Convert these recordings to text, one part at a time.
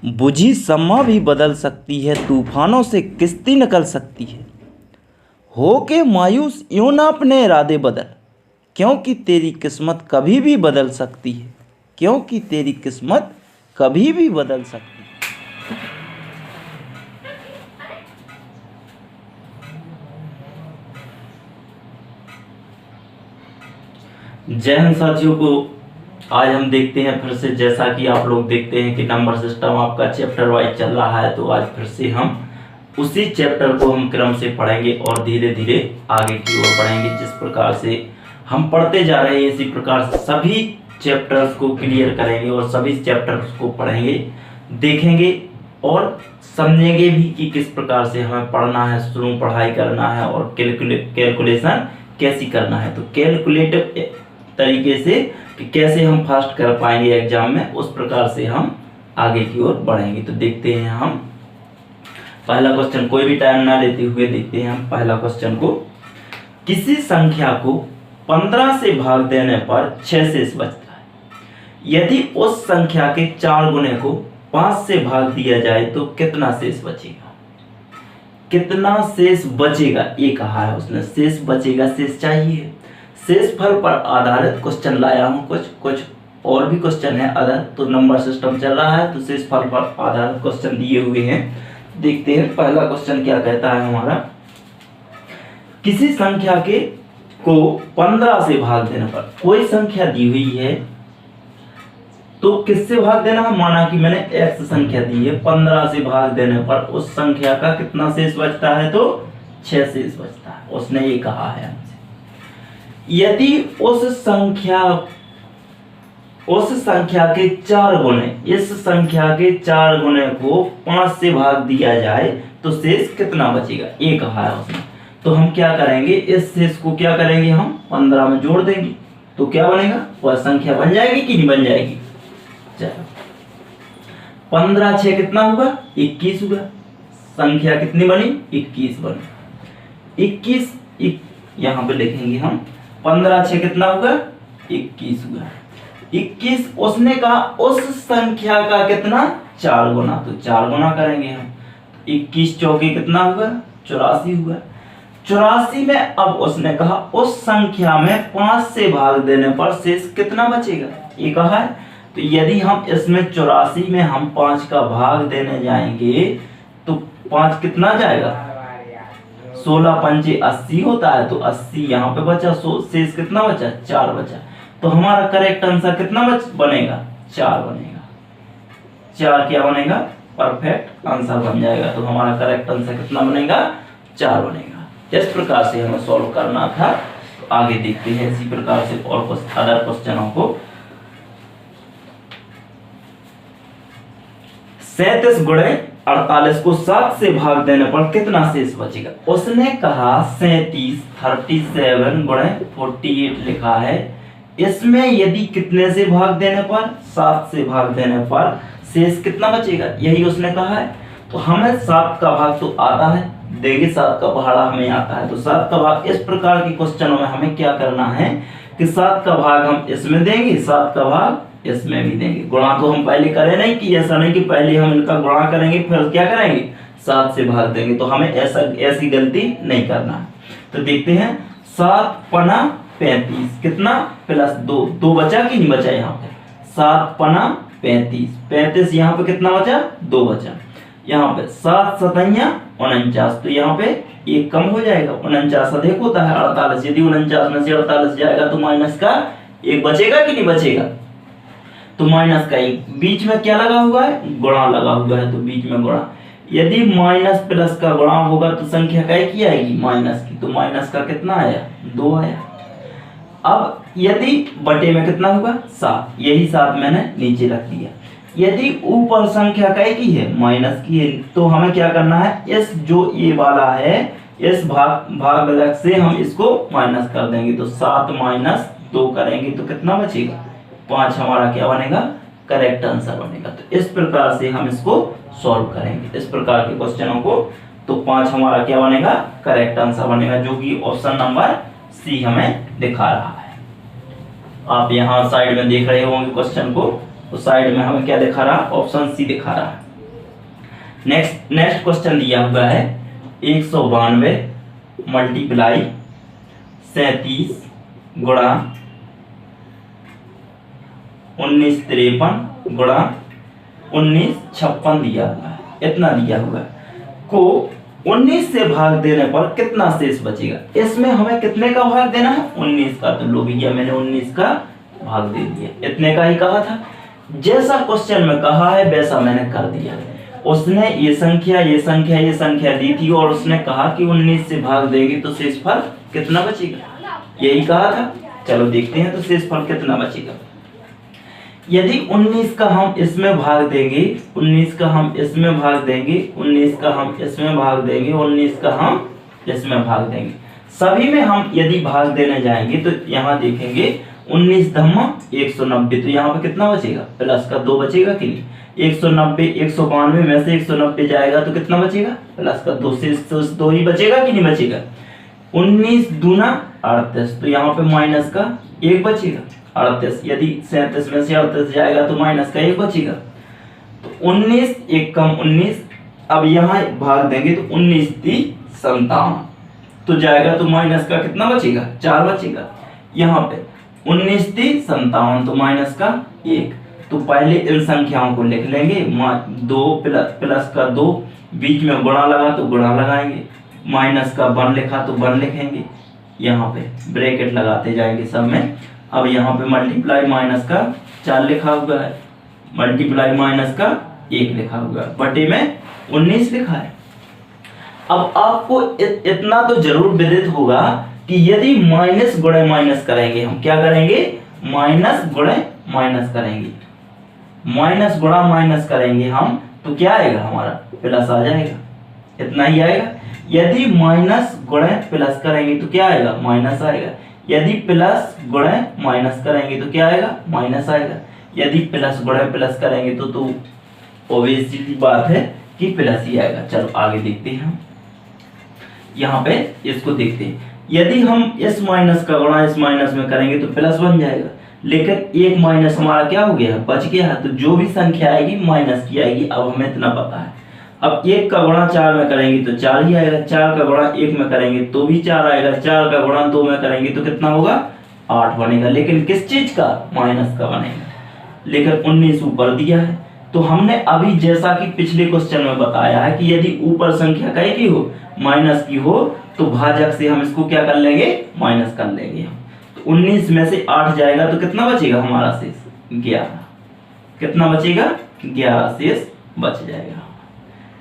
बुझी शम्मा भी बदल सकती है, तूफानों से किश्ती निकल सकती है। हो के मायूस यूं ना अपने इरादे बदल, क्योंकि तेरी किस्मत कभी भी बदल सकती है, क्योंकि तेरी किस्मत कभी भी बदल सकती है। जय हिंद साथियों को आज हम देखते हैं फिर से, जैसा कि आप लोग देखते हैं कि नंबर सिस्टम आपका चैप्टर वाइज चल रहा है, तो आज फिर से हम उसी चैप्टर को हम क्रम से पढ़ेंगे और धीरे धीरे आगे की ओर बढ़ेंगे। जिस प्रकार से हम पढ़ते जा रहे हैं इसी प्रकार से सभी चैप्टर्स को क्लियर करेंगे और सभी चैप्टर्स को पढ़ेंगे, देखेंगे और समझेंगे भी कि किस प्रकार से हमें पढ़ना है, शुरू पढ़ाई करना है और कैलकुलेशन कैसी करना है। तो कैलकुलेटिव तरीके से कि कैसे हम फास्ट कर पाएंगे एग्जाम में, उस प्रकार से हम आगे की ओर बढ़ेंगे। तो देखते हैं हम पहला क्वेश्चन, कोई भी टाइम ना लेते हुए देखते हैं हम पहला क्वेश्चन को। किसी संख्या को 15 से भाग देने पर 6 शेष बचता है। यदि उस संख्या के 4 गुने को 5 से भाग दिया जाए तो कितना शेष बचेगा? कितना शेष बचेगा ये कहा है उसने, शेष बचेगा, शेष चाहिए। शेष फल पर आधारित क्वेश्चन लाया हूं, कुछ और भी क्वेश्चन है अदर, तो नंबर सिस्टम चल रहा है तो शेष फल पर आधारित क्वेश्चन दिए हुए हैं। देखते हैं पहला क्वेश्चन क्या कहता है हमारा। किसी संख्या के को 15 से भाग देने पर, कोई संख्या दी हुई है तो किससे भाग देना है? माना कि मैंने x संख्या दी है, 15 से भाग देने पर उस संख्या का कितना शेष बचता है? तो 6 शेष बचता है, उसने ये कहा है हमसे। यदि उस संख्या के 4 गुने, इस संख्या के 4 गुने को 5 से भाग दिया जाए तो शेष कितना बचेगा ये कहा है उसने। तो हम क्या करेंगे, इस शेष को क्या करेंगे, हम 15 में जोड़ देंगे तो क्या बनेगा, वह संख्या बन जाएगी कि नहीं बन जाएगी? चलो 15 6 कितना होगा? 21 होगा। संख्या कितनी बनी? 21 बनी। 21 यहाँ पे लिखेंगे हम, 15 6 कितना होगा? 21 होगा। 21 उसने कहा उस संख्या का कितना? 4 गुना, तो 4 गुना करेंगे हम। 21 चौके कितना होगा? 84 होगा। 84 में अब उसने कहा उस संख्या में 5 से भाग देने पर शेष कितना बचेगा ये कहा है। तो यदि हम इसमें 84 में हम 5 का भाग देने जाएंगे तो 5 कितना जाएगा? 16 पंचे 80 होता है, तो 80 यहाँ पे बचा, शेष कितना बचा? 4 बचा। तो हमारा करेक्ट आंसर कितना बनेगा? 4 बनेगा। 4 क्या बनेगा? परफेक्ट आंसर बन जाएगा। तो हमारा करेक्ट आंसर कितना बनेगा? 4 बनेगा। इस प्रकार से हमें सॉल्व करना था। तो आगे देखते हैं इसी प्रकार से और कुछ अदर क्वेश्चनों को। 37 गुणे 48 को 7 से भाग देने पर कितना शेष बचेगा? उसने कहा 37 37 गुणे 48 लिखा है, इसमें यदि कितने से भाग देने पर? 7 से भाग देने पर शेष कितना बचेगा, यही उसने कहा है। तो हमें 7 का भाग तो आता है, देंगे 7 का पहाड़ा हमें आता है, तो 7 का भाग इस प्रकार के क्वेश्चनों में हमें क्या करना है कि 7 का भाग हम इसमें देंगे, 7 का भाग इसमें भी देंगे। गुणा तो हम पहले करें नहीं कि ऐसा नहीं कि पहले हम इनका गुणा करेंगे फिर क्या करेंगे 7 से भाग देंगे, तो हमें ऐसी गलती नहीं करना है। तो देखते हैं 7 पना 35 कितना प्लस 2 बचा कि नहीं बचा? यहाँ पे 7 पना 35 यहाँ पे कितना बचा? 2 बचा। यहाँ पे 7 सतैया 49, तो यहाँ पे एक कम हो जाएगा, 49 अधिक होता है 48। यदि 49 में से 48 जाएगा तो माइनस का 1 बचेगा कि नहीं बचेगा? तो माइनस का 1, बीच में क्या लगा हुआ है? गुणा लगा हुआ है, तो बीच में गुणा। यदि माइनस प्लस का गुणा होगा तो संख्या काय की आएगी? माइनस की, तो माइनस का कितना आया? 2 आया। अब यदि बटे में कितना होगा? 7, यही 7 मैंने नीचे रख दिया। यदि ऊपर संख्या काय की है? माइनस की है, तो हमें क्या करना है, इस जो ये वाला है इस भाग से हम इसको माइनस कर देंगे, तो 7 माइनस 2 करेंगे तो कितना बचेगा? 5 हमारा क्या बनेगा? करेक्ट आंसर बनेगा। तो इस प्रकार से हम इसको सॉल्व करेंगे इस प्रकार के क्वेश्चनों को, तो 5 हमारा क्या बनेगा? करेक्ट आंसर बनेगा, जो कि ऑप्शन नंबर सी हमें दिखा रहा है। आप यहाँ साइड में देख रहे होंगे क्वेश्चन को, तो साइड में हमें क्या दिखा रहा है? ऑप्शन सी दिखा रहा है। नेक्स्ट क्वेश्चन दिया हुआ है 192 मल्टीप्लाई 37 गुणा 1953 गुणा 1956 दिया हुआ है, इतना दिया हुआ है को 19 से भाग देने पर कितना शेष बचेगा। इसमें हमें कितने का भाग देना है, 19 का। तो लो भैया मैंने 19 का भाग दे दिया, इतने का ही कहा था। जैसा क्वेश्चन में कहा है वैसा मैंने कर दिया। उसने ये संख्या ये संख्या ये संख्या दी थी और उसने कहा कि 19 से भाग देंगे तो शेषफल कितना बचेगा, यही कहा था। चलो देखते हैं तो शेषफल कितना बचेगा। यदि 19 का हम इसमें भाग देंगे, 19 का हम इसमें भाग देंगे, 19 का हम इसमें भाग देंगे, 19 का हम इसमें भाग देंगे, सभी में हम यदि भाग देने जाएंगे तो यहाँ देखेंगे 19 धम्मा 190, तो यहाँ पे कितना बचेगा, प्लस का 2 बचेगा कि नहीं। 190 192 में से 190 जाएगा तो कितना बचेगा, प्लस का 2 से 2 ही बचेगा कि नहीं बचेगा। 19 दूना 38, तो यहाँ पे माइनस का 1 बचेगा। 38 यदि 37 में से 38 जाएगा तो माइनस का 1 बचेगा। तो 19 1 कम 19, अब यहाँ भाग देंगे तो 19 3 57, तो जाएगा तो माइनस का कितना बचेगा, 4 बचेगा। यहाँ पे 19 3 57, तो माइनस का 1। तो पहले इन संख्याओं को लिख लेंगे, 2 प्लस का 2, बीच में गुणा लगा तो गुणा लगाएंगे, माइनस का 1 लिखा तो 1 लिखेंगे, यहाँ पे ब्रैकेट लगाते जाएंगे सब में। अब यहाँ पे मल्टीप्लाई माइनस का 4 लिखा हुआ है, मल्टीप्लाई माइनस का 1 लिखा हुआ है, बटे में 19 लिखा है। अब आपको इतना तो जरूर विदित होगा कि यदि माइनस गुणे माइनस करेंगे, हम क्या करेंगे, माइनस गुणे माइनस करेंगे, माइनस गुणा माइनस करेंगे हम, तो क्या आएगा, हमारा प्लस आ जाएगा, इतना ही आएगा। यदि माइनस गुणे प्लस करेंगे तो क्या आएगा, माइनस आएगा। यदि प्लस गुणे माइनस करेंगे तो क्या आएगा, माइनस आएगा। यदि प्लस गुणे प्लस करेंगे तो ऑब्वियसली बात है कि प्लस ही आएगा। चलो आगे देखते हैं हम, यहाँ पे इसको देखते हैं। यदि हम इस माइनस का गुणा इस माइनस में करेंगे तो प्लस बन जाएगा, लेकिन एक माइनस हमारा क्या हो गया, बच गया है। तो जो भी संख्या आएगी माइनस की आएगी। अब हमें इतना पता है। अब 1 का गुणा 4 में करेंगे तो 4 ही आएगा, 4 का गुणा 1 में करेंगे तो भी 4 आएगा, 4 का गुणा 2 में करेंगे तो कितना होगा, 8 बनेगा। लेकिन किस चीज का, माइनस का बनेगा। लेकिन 19 ऊपर दिया है, तो हमने अभी जैसा कि पिछले क्वेश्चन में बताया है कि यदि ऊपर संख्या कहीं की हो, माइनस की हो, तो भाजक से हम इसको क्या कर लेंगे, माइनस कर लेंगे हम। तो 19 में से 8 जाएगा तो कितना बचेगा हमारा शेष, 11। कितना बचेगा, 11 शेष बच जाएगा।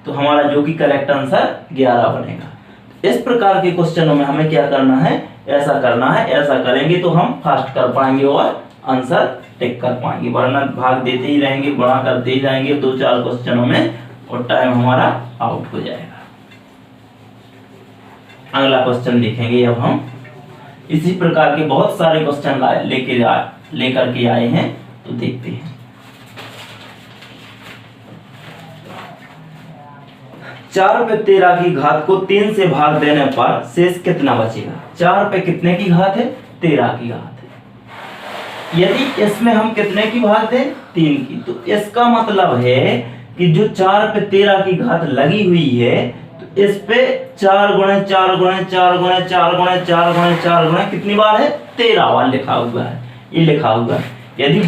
तो हमारा जो कि करेक्ट आंसर 11 बनेगा। इस प्रकार के क्वेश्चनों में हमें क्या करना है, ऐसा करना है। ऐसा करेंगे तो हम फास्ट कर पाएंगे और आंसर टिक कर पाएंगे, वरना भाग देते ही रहेंगे, गुणा करते ही जाएंगे 2-4 क्वेश्चनों में और टाइम हमारा आउट हो जाएगा। अगला क्वेश्चन देखेंगे अब हम। इसी प्रकार के बहुत सारे क्वेश्चन लेकर के आए हैं, तो देखते हैं। 4 पे 13 की घात को 3 से भाग देने पर शेष कितना बचेगा। 4 पे कितने की घात है, 13 की घात है। यदि इसमें हम कितने की भाग दें, 3 की, तो इसका मतलब है कि जो 4 पे 13 की घात लगी हुई है, तो इस पे 4 गुणे 4 गुणे 4 गुणे 4 गुणे 4 गुणे 4 गुणे कितनी बार है, 13 बार लिखा हुआ है, ये लिखा हुआ है। यदि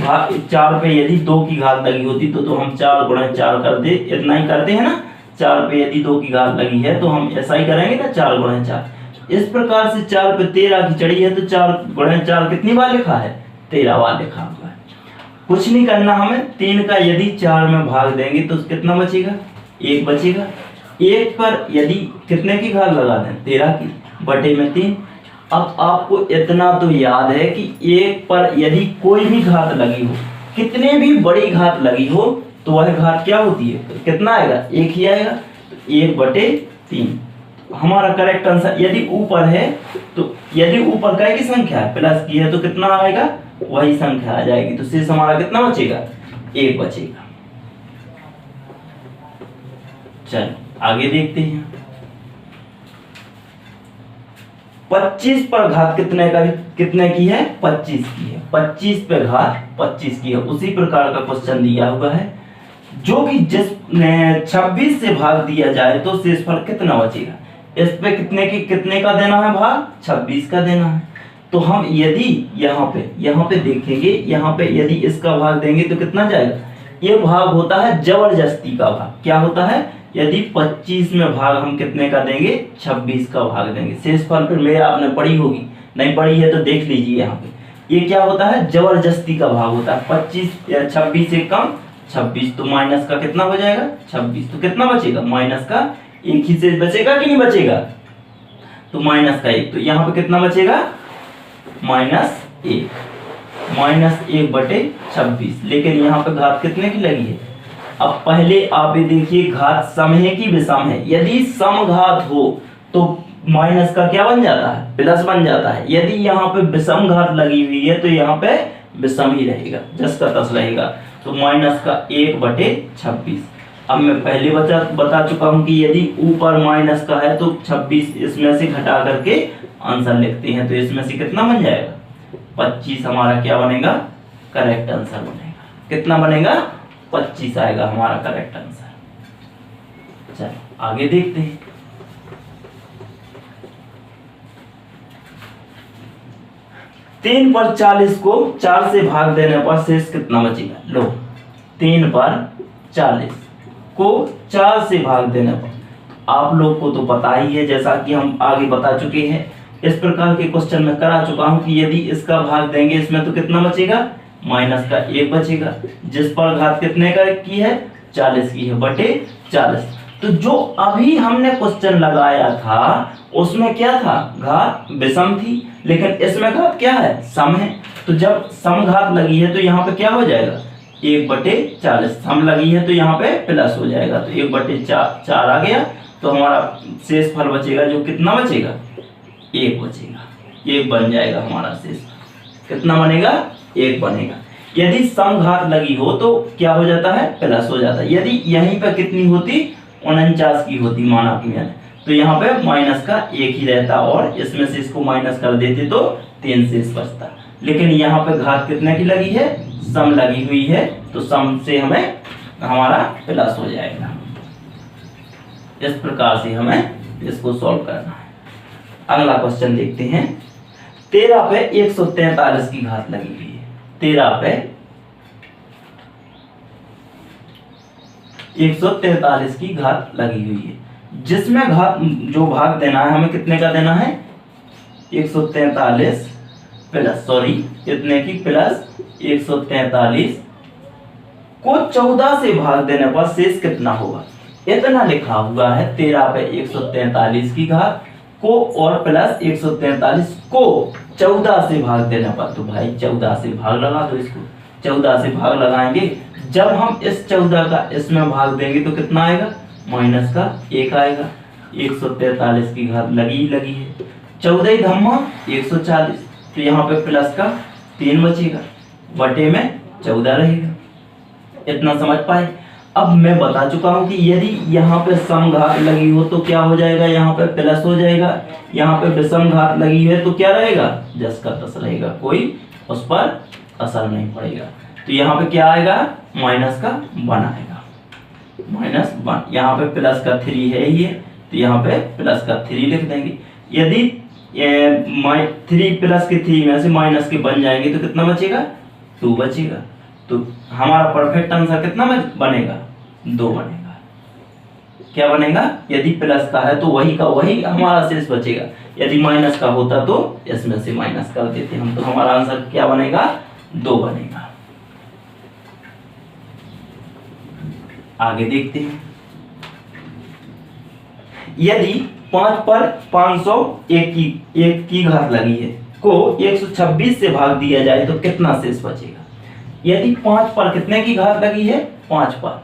4 पे यदि 2 की घात लगी होती तो हम 4 गुणे 4 कर दे, इतना ही करते हैं ना। 4 पे यदि 2 की घात लगी है तो हम ऐसा ही करेंगे ना, 4 गुणे 4। इस प्रकार से 4 पे 13 की चढ़ी है तो 4 गुणे 4 कितनी बार लिखा है, 13 बार लिखा हुआ है। कुछ नहीं करना हमें। 3 का यदि 4 में भाग देंगे तो कितना बचेगा, 1 बचेगा। 1 पर यदि कितने की घात लगा दें, 13 की, बटे में 3। अब आपको इतना तो याद है कि 1 पर यदि कोई भी घात लगी हो, कितने भी बड़ी घात लगी हो, तो वह घात क्या होती है, तो कितना आएगा, 1 ही आएगा। तो 1 बटे 3 हमारा करेक्ट आंसर। यदि ऊपर है तो यदि ऊपर काय की संख्या है, प्लस की है, तो कितना आएगा, वही संख्या आ जाएगी। तो शेष हमारा कितना बचेगा, 1 बचेगा। चलो आगे देखते हैं। 25 पर घात कितने की है, 25 की है। 25 पे घात 25 की है। उसी प्रकार का क्वेश्चन दिया हुआ है। जो कि जिस 26 से भाग दिया जाए तो शेषफल कितना बचेगा। इस पे कितने का देना है भाग, 26 का देना है। तो हम यदि यहाँ पे देखेंगे, यहाँ पे यदि इसका भाग देंगे तो कितना जाएगा, ये भाग होता है जबरदस्ती का भाग। क्या होता है, यदि 25 में भाग हम कितने का देंगे, 26 का भाग देंगे। शेषफल फिर मेरा आपने पढ़ी होगी, नहीं पढ़ी है तो देख लीजिए। यहाँ पे ये क्या होता है, जबरदस्ती का भाग होता है। 26 से कम 26, तो माइनस का कितना हो जाएगा, 26। तो कितना बचेगा, माइनस का एक ही से बचेगा कि नहीं बचेगा, तो माइनस का 1। तो यहाँ पे कितना बचेगा, -1, -1/26। लेकिन यहाँ पे घात कितने की लगी है। अब पहले आप ये देखिए, घात सम है कि विषम है। यदि सम घात हो तो माइनस का क्या बन जाता है, प्लस बन जाता है। यदि यहाँ पे विषम घात लगी हुई है तो यहाँ पे विषम ही रहेगा, जस का तस रहेगा। तो माइनस का 1/26। अब मैं पहले बता चुका हूं कि यदि ऊपर माइनस का है तो 26 इसमें से घटा करके आंसर लिखते हैं। तो इसमें से कितना बन जाएगा, 25 हमारा क्या बनेगा, करेक्ट आंसर बनेगा। कितना बनेगा, 25 आएगा हमारा करेक्ट आंसर। चलो आगे देखते हैं। तीन पर 40 को 4 से भाग देने पर शेष कितना बचेगा। लो, 3 पर 40 को 4 से भाग देने पर, आप लोग को तो पता ही है, जैसा कि हम आगे बता चुके हैं। इस प्रकार के क्वेश्चन में करा चुका हूं कि यदि इसका भाग देंगे इसमें तो कितना बचेगा, माइनस का 1 बचेगा। जिस पर घात कितने का की है, 40 की है, बटे 40। तो जो अभी हमने क्वेश्चन लगाया था उसमें क्या था, घात विषम थी, लेकिन इसमें घात क्या है, सम है। तो जब सम घात लगी है तो यहाँ पे क्या हो जाएगा, 1/40। सम लगी है तो यहाँ पे प्लस हो जाएगा, तो 1/4 आ गया। तो हमारा शेष फल बचेगा, जो कितना बचेगा, 1 बचेगा। 1 बन जाएगा हमारा शेष। कितना बनेगा, 1 बनेगा। यदि सम घात लगी हो तो क्या हो जाता है, प्लस हो जाता है। यदि यहीं पर कितनी होती, 49 की होती माना कि मैंने, तो यहाँ पे माइनस का 1 ही रहता और इसमें से इसको माइनस कर देते तो 3 शेष बचता। लेकिन यहाँ पे घात कितने की लगी है, सम लगी हुई है, तो सम से हमें हमारा प्लस हो जाएगा। इस प्रकार से हमें इसको सॉल्व करना है। अगला क्वेश्चन देखते हैं। 13 पे 143 की घात लगी हुई है। 13 पे 143 की घात लगी हुई है, जिसमें घात जो भाग देना है हमें कितने का देना है, 143 प्लस, सॉरी कितने की, प्लस 143 को 14 से भाग देने पर शेष कितना होगा। इतना लिखा हुआ है। 13 पे 143 की घात को और प्लस 143 को 14 से भाग देने पर, तो भाई 14 से भाग लगा दो इसको। 14 से भाग लगाएंगे, जब हम इस 14 का इसमें भाग देंगे तो कितना आएगा, माइनस का 1 आएगा। 143 की घात लगी है, 14 धम्मा 140, तो यहाँ पे प्लस का 3 बचेगा, बटे में 14 रहेगा। इतना समझ पाए। अब मैं बता चुका हूं कि यदि यहाँ पे सम घात लगी हो तो क्या हो जाएगा, यहाँ पे प्लस हो जाएगा। यहाँ पे विषम घात लगी है तो क्या रहेगा, जस का तस रहेगा, कोई उस पर असर नहीं पड़ेगा। तो यहाँ पे क्या आएगा, माइनस का 1 आएगा, -1। यहाँ पे प्लस का 3 है ही है, तो यहाँ पे प्लस का 3 लिख देंगे। यदि 3 प्लस के 3 में से माइनस के बन जाएंगे तो कितना बचेगा, 2 बचेगा। तो हमारा परफेक्ट आंसर कितना बनेगा, 2 बनेगा। क्या बनेगा, यदि प्लस का है तो वही का वही हमारा शेष बचेगा। यदि माइनस का होता तो इसमें से माइनस कर देते हम, तो हमारा आंसर क्या बनेगा, 2 बनेगा। आगे देखते हैं। यदि 5 पर 501 की घात लगी है को 126 से भाग दिया जाए तो कितना शेष बचेगा। यदि 5 पर कितने की घात लगी है, 5 पर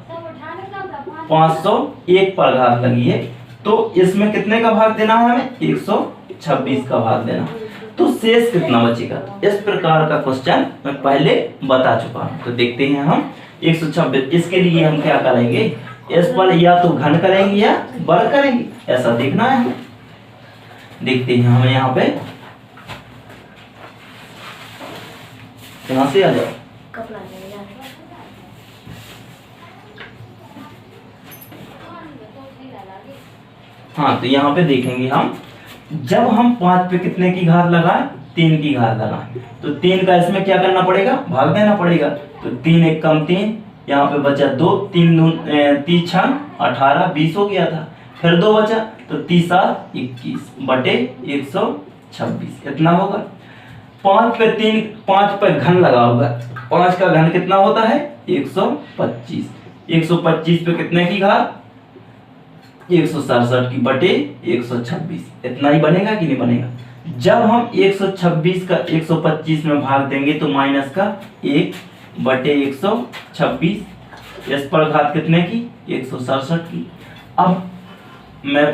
501 पर घात लगी है, तो इसमें कितने का भाग देना है हमें, 126 का भाग देना। तो शेष कितना बचेगा। इस प्रकार का क्वेश्चन मैं पहले बता चुका हूं। तो देखते हैं हम 126, इसके लिए हम क्या करेंगे, इस पर या तो घन करेंगे या वर्ग करेंगे, ऐसा देखना है हमें। देखते हैं हमें यहाँ पे, यहाँ से आ जाओ, हाँ, तो यहाँ पे देखेंगे हम, जब हम 5 पे कितने की घात लगाएं, 3 की घात लगाएं, तो 3 का इसमें क्या करना पड़ेगा, भाग देना पड़ेगा। तो 3 एक कम 3, यहाँ पे बचा 2, 3 छंग 18, 20 हो गया था, फिर 2 बचा, तो 30 21 बटे 126 इतना होगा। 5 पे घन लगा होगा, 5 का घन कितना होता है, 125। 125 पे कितने की घात, 167 की बटे 126, इतना ही बनेगा कि नहीं बनेगा। जब हम 126 का 125 में भाग देंगे तो माइनस का 1 बटे 126, इस पर घात कितने की, 167 की। अब मैं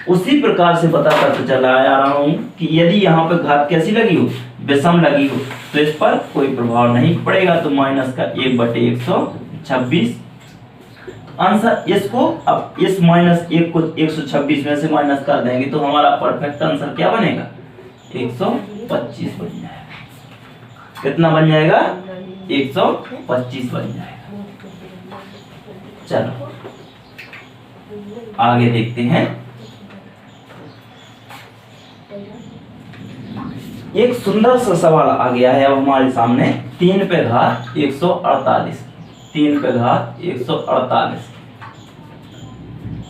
उसी प्रकार से बताता तो चला आ रहा हूं कि यदि यहाँ पे घात कैसी लगी हो, विषम लगी हो, तो इस पर कोई प्रभाव नहीं पड़ेगा, तो माइनस का 1 बटे 126 आंसर। इसको अब इस -1 को 126 में से माइनस कर देंगे तो हमारा परफेक्ट आंसर क्या बनेगा, 125 बन जाएगा। कितना बन जाएगा, 125 बन जाएगा। चलो आगे देखते हैं। एक सुंदर सा सवाल आ गया है अब हमारे सामने, 3 पे घात 148, 3 पे घात 148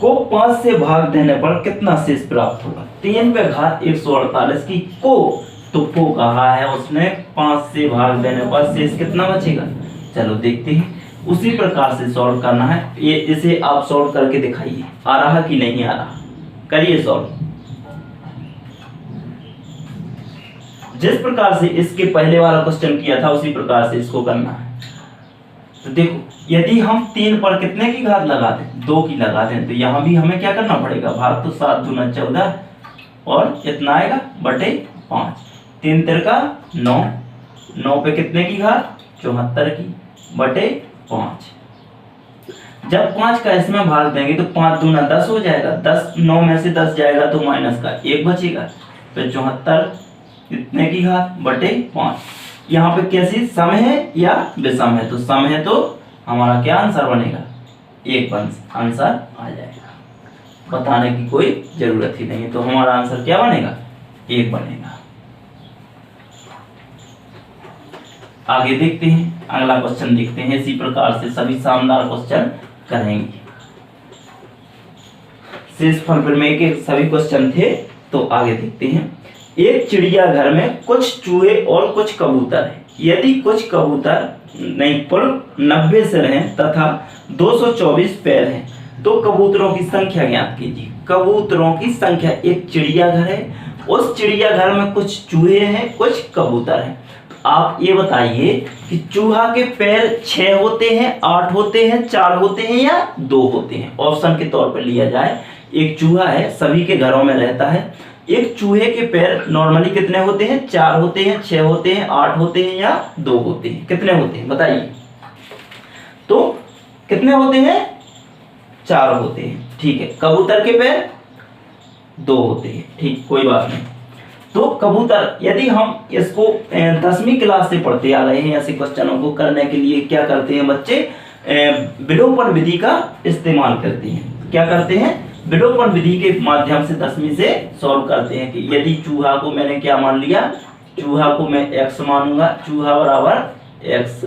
को 5 से भाग देने पर कितना शेष प्राप्त होगा। 3 पे घात 148 की को कहा है उसने, 5 से भाग देने पर शेष कितना बचेगा। चलो देखते हैं, उसी प्रकार से सॉल्व करना है। ये इसे आप सॉल्व करके दिखाइए, आ रहा कि नहीं आ रहा, करिए सॉल्व। जिस प्रकार से इसके पहले वाला क्वेश्चन किया था उसी प्रकार से इसको करना है। तो देखो, यदि हम 3 पर कितने की घात लगाते हैं, 2 की लगाते हैं, तो यहाँ भी हमें क्या करना पड़ेगा, भाग तो 7 दूना 14 और इतना आएगा बटे 5, 3 तिरका 9, 9 पे कितने की घात 74 की बटे 5। जब 5 का इसमें भाग देंगे तो 5 दूना 10 हो जाएगा, 10 9 में से 10 जाएगा तो माइनस का 1 बचेगा, तो 74 कितने की घात बटे 5। यहाँ पे कैसी सम है या विषम है, तो सम है तो हमारा क्या आंसर बनेगा, 1 आंसर आ जाएगा, बताने की कोई जरूरत ही नहीं। तो हमारा आंसर क्या बनेगा, 1 बनेगा। आगे देखते हैं, अगला क्वेश्चन देखते हैं। इसी प्रकार से सभी शानदार क्वेश्चन करेंगे। शेषफल में एक सभी क्वेश्चन थे, तो आगे देखते हैं। एक चिड़ियाघर में कुछ चूहे और कुछ कबूतर हैं। यदि कुछ कबूतर नहीं कुल 90 सिर हैं तथा 224 पैर हैं, तो कबूतरों की संख्या ज्ञात कीजिए। कबूतरों की संख्या, एक चिड़ियाघर है, उस चिड़ियाघर में कुछ चूहे हैं, कुछ कबूतर हैं। आप ये बताइए कि चूहा के पैर 6 होते हैं, 8 होते हैं, 4 होते हैं या 2 होते हैं। ऑप्शन के तौर पर लिया जाए, एक चूहा है, सभी के घरों में रहता है। एक चूहे के पैर नॉर्मली कितने होते हैं, 4 होते हैं, 6 होते हैं, 8 होते हैं या 2 होते हैं। कितने होते हैं बताइए, तो कितने होते हैं, 4 होते हैं। ठीक है, कबूतर के पैर 2 होते हैं। ठीक, कोई बात नहीं। तो कबूतर, यदि हम इसको 10वीं क्लास से पढ़ते आ रहे हैं, ऐसे क्वेश्चनों को करने के लिए क्या करते हैं बच्चे, विलोपन विधि का इस्तेमाल करते हैं। क्या करते हैं, विलोपन विधि के माध्यम से 10वीं से सॉल्व करते हैं कि यदि चूहा को मैंने क्या मान लिया, चूहा को मैं x मानूंगा, चूहा बराबर x,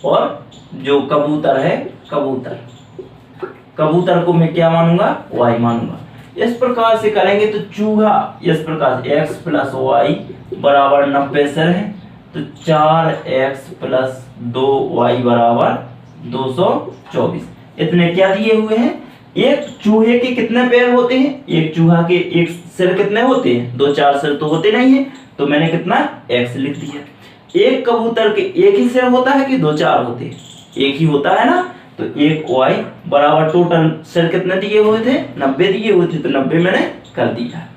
और जो कबूतर है, कबूतर को मैं क्या मानूंगा, y मानूंगा। इस प्रकार से करेंगे तो चूहा इस प्रकार से x प्लस वाई बराबर 90 सिर है, तो 4x प्लस 2y बराबर 224। इतने क्या दिए हुए हैं, एक चूहे के कितने पैर होते हैं, एक चूहा के एक सिर कितने होते हैं, 2 4 सिर तो होते नहीं है, तो मैंने कितना x लिख दिया। एक कबूतर के एक ही सिर होता है कि 2 4 होते हैं, एक ही होता है ना, तो एक y बराबर टोटल सिर कितने दिए हुए थे, 90 दिए हुए थे, तो 90 मैंने कर दिया।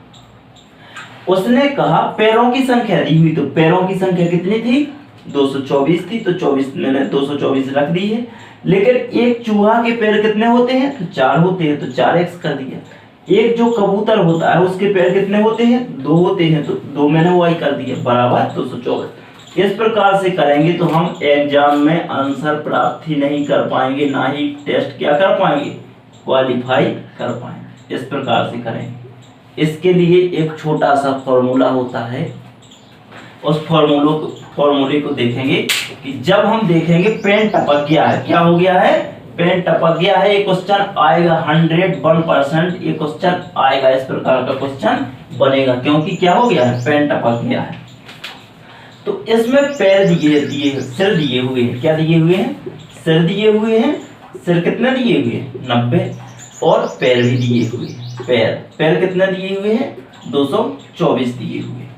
उसने कहा पैरों की संख्या दी हुई, तो पैरों की संख्या कितनी थी, 224 थी, तो 24 मैंने 224 रख दी है। लेकिन एक चूहा के पैर कितने होते हैं, तो 4 होते हैं, तो 4x कर दिया। एक जो कबूतर होता है उसके पैर कितने होते हैं, 2 होते हैं, तो 2 मैंने y कर दिया बराबर 224। इस प्रकार से करेंगे तो हम एग्जाम में आंसर प्राप्त ही नहीं कर पाएंगे, ना ही टेस्ट क्या कर पाएंगे, क्वालिफाई कर पाएंगे। इस प्रकार से करेंगे। इसके लिए एक छोटा सा फॉर्मूला होता है, उस फॉर्मूले को देखेंगे कि जब हम देखेंगे पेन टपक गया है, क्या हो गया है, पेन टपक गया है, ये क्वेश्चन आएगा 101%, ये क्वेश्चन आएगा, इस प्रकार का क्वेश्चन बनेगा, क्योंकि क्या हो गया है, पेन टपक गया है। तो इसमें पैर दिए सिर दिए हुए हैं, क्या दिए हुए हैं, सिर दिए हुए हैं, सिर कितने दिए हुए हैं 90, और पैर भी दिए हुए हैं, पैर कितने दिए हुए हैं 224 दिए हुए हैं।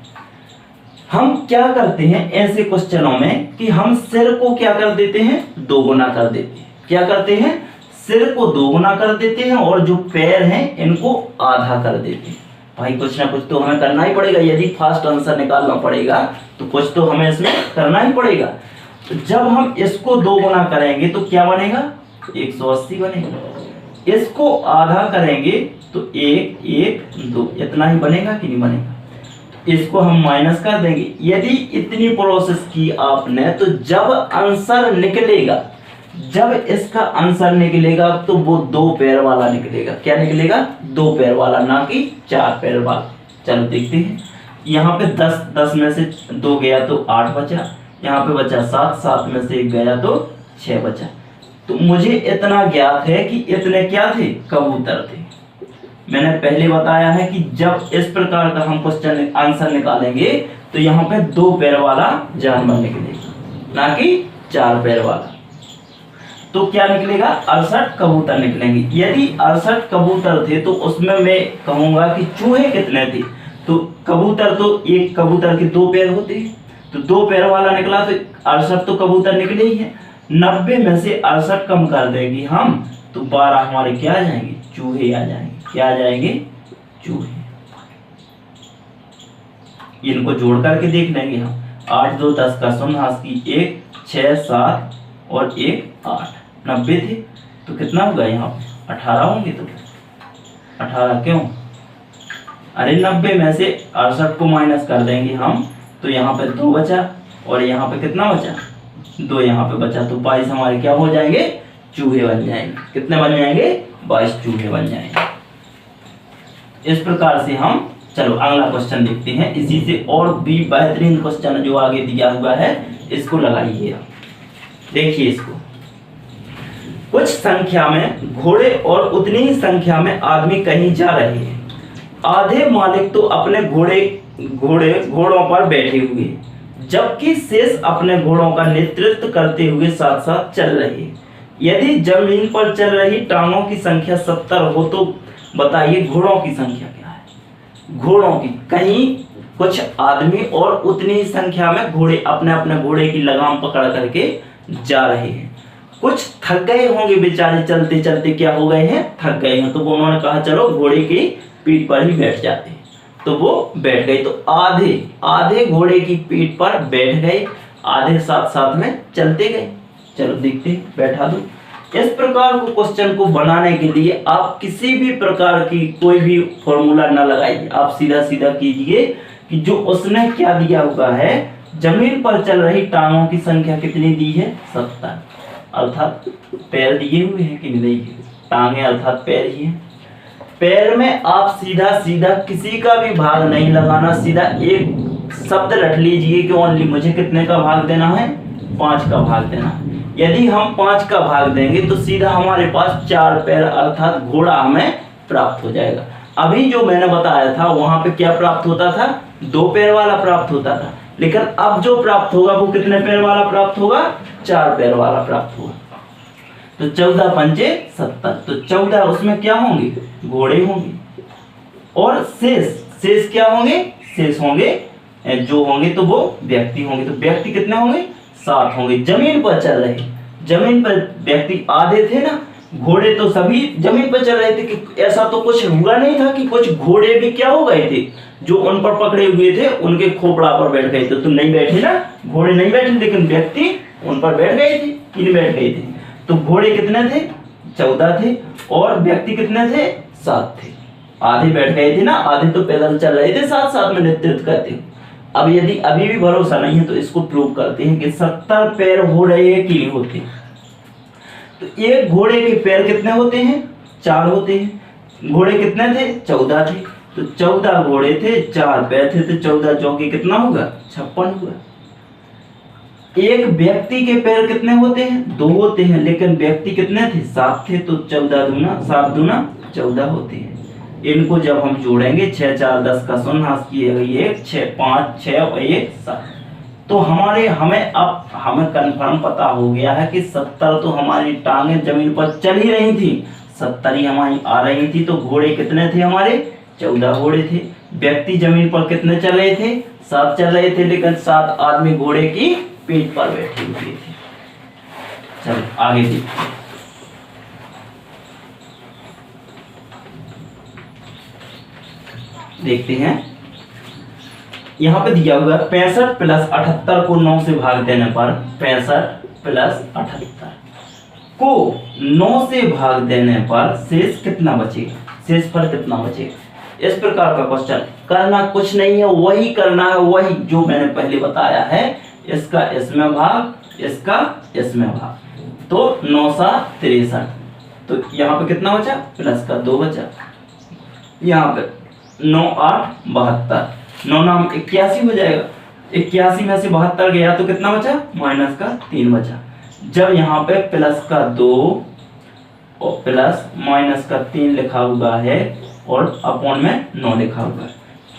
हम क्या करते हैं ऐसे क्वेश्चनों में कि हम सिर को क्या कर देते हैं, दोगुना कर देते हैं, क्या करते हैं, सिर को दोगुना कर देते हैं, और जो पैर हैं इनको आधा कर देते हैं। भाई कुछ ना कुछ तो हमें करना ही पड़ेगा, यदि फास्ट आंसर निकालना पड़ेगा तो कुछ तो हमें इसमें करना ही पड़ेगा। तो जब हम इसको दोगुना करेंगे तो क्या बनेगा, 180 बनेगा। इसको आधा करेंगे तो 1 1 2 इतना ही बनेगा कि नहीं बनेगा। इसको हम माइनस कर देंगे। यदि इतनी प्रोसेस की आपने तो जब आंसर निकलेगा, जब इसका आंसर निकलेगा तो वो 2 पैर वाला निकलेगा। क्या निकलेगा, 2 पैर वाला, ना कि 4 पैर वाला। चलो देखते हैं। यहाँ पे 10 में से 2 गया तो 8 बचा, यहाँ पे बचा 7 में से 1 गया तो 6 बचा। तो मुझे इतना ज्ञात है कि इतने क्या थे, कबूतर थे। मैंने पहले बताया है कि जब इस प्रकार का हम क्वेश्चन आंसर निकालेंगे तो यहाँ पे 2 पैर वाला जानवर निकलेगा, ना कि 4 पैर वाला। तो क्या निकलेगा, 68 कबूतर निकलेंगे। यदि 68 कबूतर थे तो उसमें मैं कहूंगा कि चूहे कितने थे, तो कबूतर तो एक कबूतर के 2 पैर होते हैं, तो 2 पैर वाला निकला तो 68 तो कबूतर निकले ही हैं। 90 में से 68 कम कर देंगे हम तो 12 हमारे क्या आ जाएंगे, चूहे आ जाएंगे। क्या आ जाएंगे, चूहे। इनको जोड़ करके देख लेंगे हम। 8 2 10 का शून्य, 1 6 7 और 1 8, 90 थे तो कितना होगा, यहाँ पे 18 होंगे। तो 18 क्यों, अरे 90 में से 68 को माइनस कर देंगे हम तो यहाँ पे 2 बचा, और यहाँ पे कितना बचा, 2 यहाँ पे बचा, तो 22 हमारे क्या हो जाएंगे, चूहे बन जाएंगे। कितने बन जाएंगे, 22 चूहे बन जाएंगे। इस प्रकार से हम, चलो अगला क्वेश्चन देखते हैं। इसी से और भी बेहतरीन क्वेश्चन जो आगे दिया हुआ है इसको लगाइए। देखिए इसको, कुछ संख्या में घोड़े और उतनी ही संख्या में आदमी कहीं जा रहे हैं। आधे मालिक तो अपने घोड़ों पर बैठे हुए, जबकि शेष अपने घोड़ों का नेतृत्व करते हुए साथ साथ चल रहे हैं। यदि जमीन पर चल रही टांगों की संख्या 70 हो तो बताइए घोड़ों की संख्या क्या है। घोड़ों की, कहीं कुछ आदमी और उतनी ही संख्या में घोड़े अपने अपने घोड़े की लगाम पकड़ करके जा रहे हैं। कुछ थक गए होंगे बेचारे, चलते चलते क्या हो गए हैं, थक गए हैं, तो वो उन्होंने कहा चलो घोड़े की पीठ पर ही बैठ जाते हैं, तो वो बैठ गए। तो आधे घोड़े की पीठ पर बैठ गए, आधे साथ साथ में चलते गए। चलो देखते हैं, बैठा दो। इस प्रकार को क्वेश्चन को बनाने के लिए आप किसी भी प्रकार की कोई भी फॉर्मूला ना लगाइए, आप सीधा सीधा कीजिए कि जो उसने क्या दिया हुआ है, जमीन पर चल रही टांगों की संख्या कितनी दी है, 70, अर्थात पैर दिए हुए हैं कि नहीं दिए, टांगे अर्थात पैर ही हैं। पैर में आप सीधा सीधा किसी का भी भाग नहीं लगाना, सीधा एक शब्द रख लीजिए कि ओनली मुझे कितने का भाग देना है, 5 का भाग देना है। यदि हम 5 का भाग देंगे तो सीधा हमारे पास 4 पैर अर्थात घोड़ा हमें प्राप्त हो जाएगा। अभी जो मैंने बताया था वहां पे क्या प्राप्त होता था, 2 पैर वाला प्राप्त होता था, लेकिन अब जो प्राप्त होगा वो कितने पैर वाला प्राप्त होगा, 4 पैर वाला प्राप्त होगा। तो 14 पंचे 70, तो 14 उसमें क्या होंगे, घोड़े होंगे, और शेष क्या होंगे, शेष होंगे जो होंगे तो वो व्यक्ति होंगे। तो व्यक्ति कितने होंगे, 7 होंगे। जमीन पर चल रहे, जमीन पर व्यक्ति आधे थे ना, घोड़े तो सभी जमीन पर चल रहे थे। कि ऐसा तो कुछ हुआ नहीं था कि कुछ घोड़े भी क्या हो गए थे, जो उन पर पकड़े हुए थे उनके खोपड़ा पर बैठ गए थे। तो नहीं बैठे ना, घोड़े नहीं बैठे, लेकिन व्यक्ति उन पर बैठ गए थे कि नहीं बैठ गए थे। तो घोड़े कितने थे, 14 थे, और व्यक्ति कितने थे, 7 थे। आधे बैठ गए थे ना, आधे तो पैदल चल रहे थे, साथ साथ में नेतृत्व करते। अब यदि अभी भी भरोसा नहीं है तो इसको प्रूव करते हैं कि 70 पैर हो रहे हैं कि नहीं होते। तो एक घोड़े के पैर कितने होते हैं, 4 होते हैं। घोड़े कितने थे? 14 थे। तो 14 घोड़े थे, 4 पैर थे, तो 14 चौके कितना होगा? 56 हुआ। एक व्यक्ति के पैर कितने होते हैं? 2 होते हैं, लेकिन व्यक्ति कितने थे? 7 थे। तो 14 दूना 7 दूना 14 होते हैं। इनको जब हम जोड़ेंगे 6 4 10 का 0 हाथ की 1 6 5 6 और 1 7, तो हमें कंफर्म पता हो गया है कि 70 तो हमारी टांगे जमीन पर चल ही रही थी, 70 ही हमारी आ रही थी। तो घोड़े कितने थे हमारे? 14 घोड़े थे। व्यक्ति जमीन पर कितने चल रहे थे? 7 चल रहे थे, लेकिन 7 आदमी घोड़े की पीठ पर बैठे हुए थे। चलो आगे देखते हैं। यहां पे दिया हुआ है 65 प्लस 78 को 9 से भाग देने पर, 65 प्लस 78 को 9 से भाग देने पर शेष कितना बचेगा? शेष पर कितना बचेगा? इस प्रकार का क्वेश्चन करना कुछ नहीं है, वही करना है, वही जो मैंने पहले बताया है। इसका इसमें भाग, इसका इसमें भाग, तो 9 7 63। तो यहाँ पे कितना बचा? प्लस का 2 बचा। यहाँ पे 9 8 72, 9 9 81 हो जाएगा। 81 में से 72 गया तो कितना बचा? माइनस का 3 बचा। जब यहाँ पे प्लस का 2 और प्लस माइनस का 3 लिखा हुआ है और अपॉन में 9 लिखा हुआ है,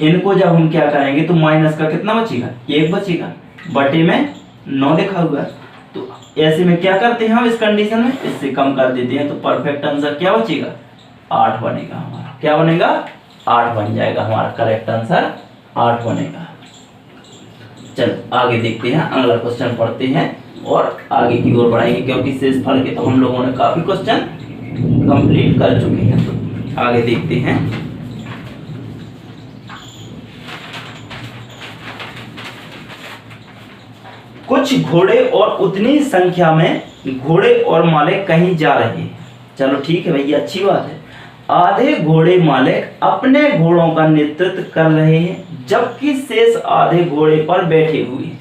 इनको जब हम क्या करेंगे तो माइनस का कितना बचेगा? 1 बचेगा, बटे में 9 लिखा हुआ है। तो ऐसे में क्या करते हैं हम इस कंडीशन में? इससे कम कर देते हैं, तो परफेक्ट आंसर क्या बचेगा? 8 बनेगा हमारा। क्या बनेगा? 8 बन जाएगा हमारा। करेक्ट आंसर 8 बनेगा। चलो आगे देखते हैं, अगला क्वेश्चन पढ़ते हैं और आगे की ओर बढ़ाएंगे, क्योंकि शेषफल के तो हम लोगों ने काफी क्वेश्चन कंप्लीट कर चुके हैं। तो आगे देखते हैं। कुछ घोड़े और उतनी संख्या में घोड़े और मालिक कहीं जा रहे हैं। चलो ठीक है भैया, अच्छी बात है। आधे घोड़े मालिक अपने घोड़ों का नेतृत्व कर रहे हैं, जबकि शेष आधे घोड़े पर बैठे हुए हैं।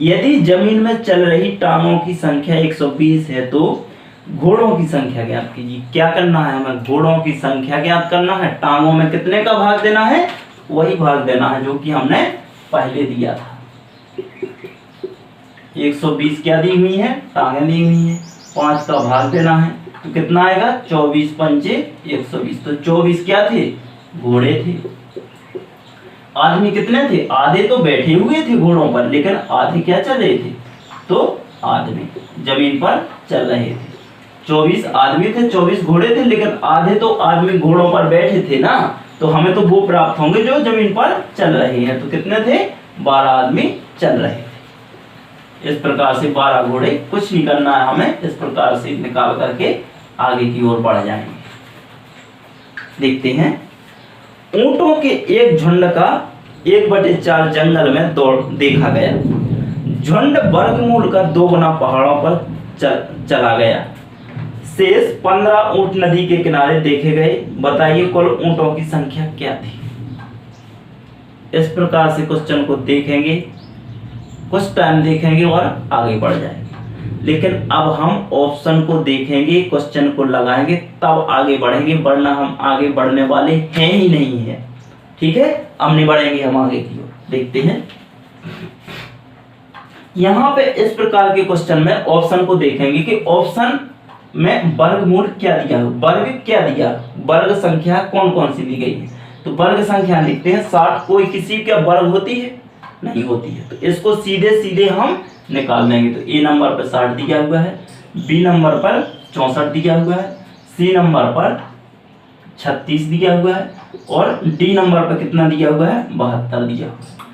यदि जमीन में चल रही टांगों की संख्या 120 है तो घोड़ों की संख्या ज्ञात कीजिए। क्या करना है हमें? घोड़ों की संख्या ज्ञात करना है। टांगों में कितने का भाग देना है? वही भाग देना है जो कि हमने पहले दिया था। 120 क्या दी हुई है? टांगे दी हुई है। 5 का भाग देना है तो कितना आएगा? 24 पंचे 120। तो 24 क्या थे? घोड़े थे। आदमी कितने थे? आधे तो बैठे हुए थे घोड़ों पर, लेकिन आधे क्या चल रहे थे? तो आदमी जमीन पर चल रहे थे। 24 आदमी थे, 24 घोड़े थे, लेकिन आधे तो आदमी घोड़ों पर बैठे थे ना, तो हमें तो वो प्राप्त होंगे जो जमीन पर चल रहे हैं। तो कितने थे? 12 आदमी चल रहे थे। इस प्रकार से 12 घोड़े, कुछ नहीं करना है हमें, इस प्रकार से निकाल करके आगे की ओर बढ़ जाएंगे। देखते हैं। ऊंटों के एक झुंड का 1/4 जंगल में दौड़ देखा गया। झुंड वर्गमूल का 2 गुना पहाड़ों पर चला गया। शेष 15 ऊंट नदी के किनारे देखे गए। बताइए कुल ऊंटों की संख्या क्या थी? इस प्रकार से क्वेश्चन को देखेंगे, कुछ टाइम देखेंगे और आगे बढ़ जाएंगे। लेकिन अब हम ऑप्शन को देखेंगे, क्वेश्चन को लगाएंगे, तब आगे बढ़ेंगे, वरना हम आगे बढ़ने वाले हैं ही नहीं है। ठीक है, अब नहीं बढ़ेंगे हम आगे की ओर। देखते हैं। यहां पे इस प्रकार के क्वेश्चन में ऑप्शन को देखेंगे कि ऑप्शन में वर्गमूल क्या दिया, वर्ग क्या दिया, वर्ग संख्या कौन कौन सी दी गई है। तो वर्ग संख्या लिखते हैं 60। कोई किसी का वर्ग होती है? नहीं होती है। तो इसको सीधे सीधे हम निकाल लेंगे। तो ए नंबर पर 60 दिया हुआ है, बी नंबर पर 64 दिया हुआ है, सी नंबर पर 36 दिया हुआ है और डी नंबर पर कितना दिया हुआ है? 72 दिया हुआ है।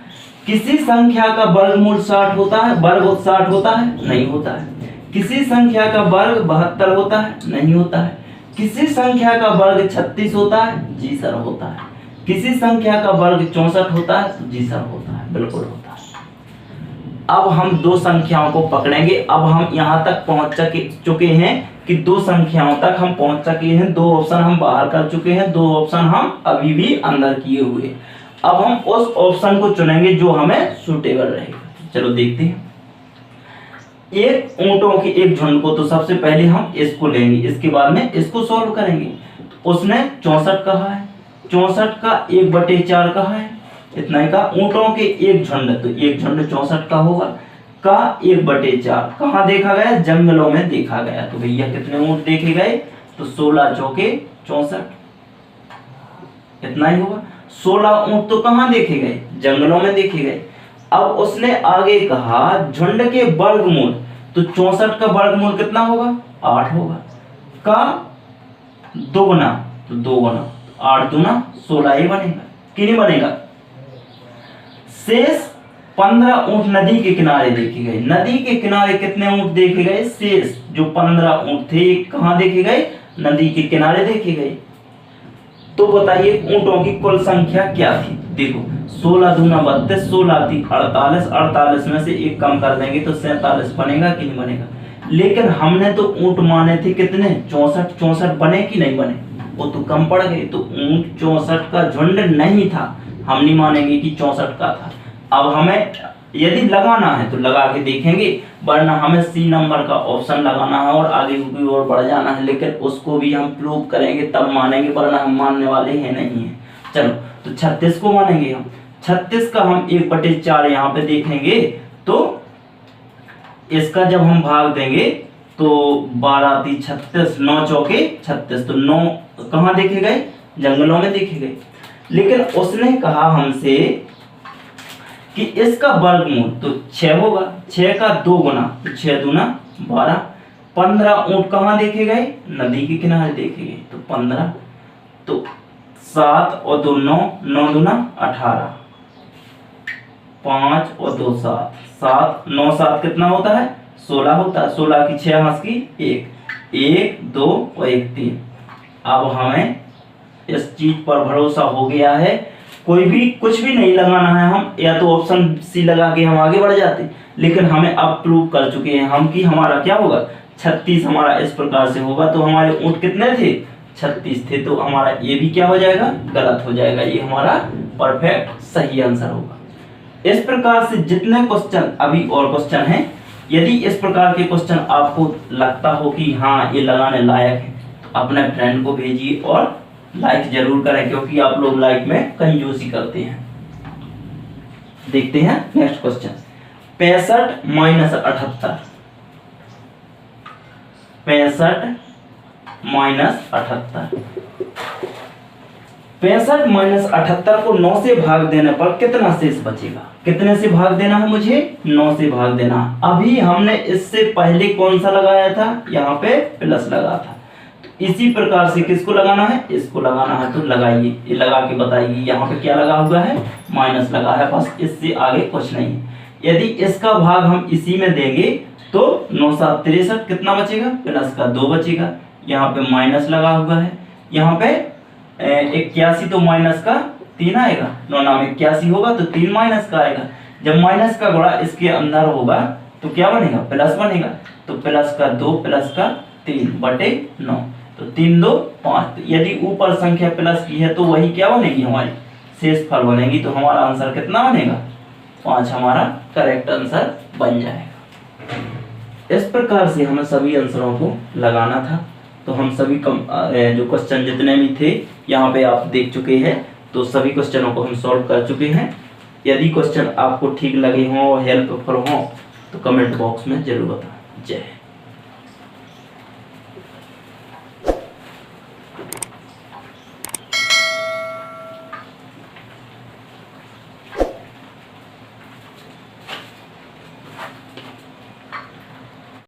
किसी संख्या का वर्गमूल 60 होता है? वर्ग 60 होता है? नहीं होता है। किसी संख्या का वर्ग 72 होता है? नहीं होता है। किसी संख्या का वर्ग 36 होता है? जी सर होता है। किसी संख्या का वर्ग 64 होता है? जी सर होता है, बिल्कुल होता है। अब हम 2 संख्याओं को पकड़ेंगे। अब हम यहाँ तक पहुंच चुके हैं कि 2 संख्याओं तक हम पहुंच चुके हैं। 2 ऑप्शन हम बाहर कर चुके हैं, 2 ऑप्शन हम अभी भी अंदर किए हुए। अब हम उस ऑप्शन को चुनेंगे जो हमें सूटेबल रहेगा। चलो देखते हैं। एक ऊंटों के एक झुंड को, तो सबसे पहले हम इसको लेंगे, इसके बाद में इसको सॉल्व करेंगे। उसने 64 कहा है, 64 का 1/4 कहा है, इतना ही कहा। ऊंटों के एक झुंड, तो एक झुंड 64 का होगा, का 1/4 कहाँ देखा गया? जंगलों में देखा गया। तो भैया कितने ऊंट देखे गए? तो 16 चौके 64, इतना ही होगा। 16 ऊंट तो कहाँ देखे गए? जंगलों में देखे गए। अब उसने आगे कहा झुंड के वर्गमूल, तो 64 का वर्गमूल कितना होगा? 8 होगा, का दोगुना, तो 2 गुना 8 दूना 16 ही बनेगा कि नहीं बनेगा? शेष 15 ऊंट नदी के किनारे देखे गए। नदी के किनारे कितने ऊंट देखे गए? शेष जो 15 ऊंट थे कहाँ देखे गए? नदी के किनारे देखे गए। तो बताइए ऊंटों की कुल संख्या क्या थी? देखो 16 दूना 32, 16 थी 48, 48 में से एक कम कर देंगे तो 47 बनेगा कि नहीं बनेगा? लेकिन हमने तो ऊंट माने थे कितने? 64, 64 बने कि नहीं बने? वो तो कम पड़ गए, तो ऊंट 64 का झुंड नहीं था, हम नहीं मानेंगे कि 64 का था। अब हमें यदि लगाना है तो लगा के देखेंगे, वरना हमें सी नंबर का ऑप्शन लगाना है और आगे की ओर बढ़ जाना है, लेकिन उसको भी हम प्रूव करेंगे तब मानेंगे, वरना हम मानने वाले हैं नहीं है। चलो तो 36 को मानेंगे हम। 36 का हम 1/4 यहाँ पे देखेंगे, तो इसका जब हम भाग देंगे तो 12 × 36, 9 चौके 36, तो 9 कहाँ देखे गए? जंगलों में देखे गए। लेकिन उसने कहा हमसे कि इसका वर्गमूल तो 6 होगा, 6 का 2 गुना, तो 6 दूना 12। 15 ऊंट कहाँ देखे गए? नदी के किनारे देखे गए, तो 15, तो 7 और 2 9, 9 दूना 18, 5 और 2 7, 7 9 7 कितना होता है? 16 होता है। 16 की 6 हाथ की 1, 1 2 और 1 3। अब हमें इस चीज पर भरोसा हो गया है, कोई भी कुछ भी नहीं लगाना है, हम या तो ऑप्शन सी लगा के हम आगे बढ़ जाते, लेकिन हमें अब प्रूव कर चुके हैं हम कि हमारा क्या होगा? 36 हमारा इस प्रकार से होगा। तो हमारे ऊंट कितने थे? 36 थे, तो हमारा ये भी क्या हो जाएगा? गलत हो जाएगा। ये हमारा परफेक्ट सही आंसर होगा। इस प्रकार से जितने क्वेश्चन, अभी और क्वेश्चन हैं, यदि इस प्रकार के क्वेश्चन आपको लगता हो कि हाँ ये लगाने लायक है, तो अपने फ्रेंड को भेजिए और लाइक जरूर करें, क्योंकि आप लोग लाइक में कंजूसी करते हैं। देखते हैं नेक्स्ट क्वेश्चन। 65 - 78, 65 - 78, 65 - 78 को 9 से भाग देने पर कितना शेष बचेगा? कितने से भाग देना है मुझे? 9 से भाग देना। अभी हमने इससे पहले कौन सा लगाया था? यहाँ पे प्लस लगा था। तो इसी प्रकार से किसको लगाना है? इसको लगाना है, तो लगाइए, ये लगा के बताइए। यहाँ पे क्या लगा हुआ है? माइनस लगा है, बस इससे आगे कुछ नहीं है। यदि इसका भाग हम इसी में देंगे तो 9 × 7 = 63, कितना बचेगा? प्लस का 2 बचेगा। यहाँ पे माइनस लगा हुआ है, यहाँ पे 81, तो माइनस का 3 आएगा। 9 9 81 होगा, तो 3 माइनस का आएगा। जब माइनस का गुणा इसके अंदर होगा तो क्या बनेगा? प्लस बनेगा। तो प्लस का 2 प्लस का 3/9, तो 3 2 5। यदि ऊपर संख्या प्लस की है तो वही क्या बनेगी? हमारी शेष फल बनेगी। तो हमारा आंसर कितना बनेगा? 5 हमारा करेक्ट आंसर बन जाएगा। इस प्रकार से हमें सभी आंसरों को लगाना था। तो हम सभी जो क्वेश्चन जितने भी थे यहाँ पे आप देख चुके हैं, तो सभी क्वेश्चनों को हम सॉल्व कर चुके हैं। यदि क्वेश्चन आपको ठीक लगे हों और हेल्पफुल हों तो कमेंट बॉक्स में जरूर बताएं। जय हिंद।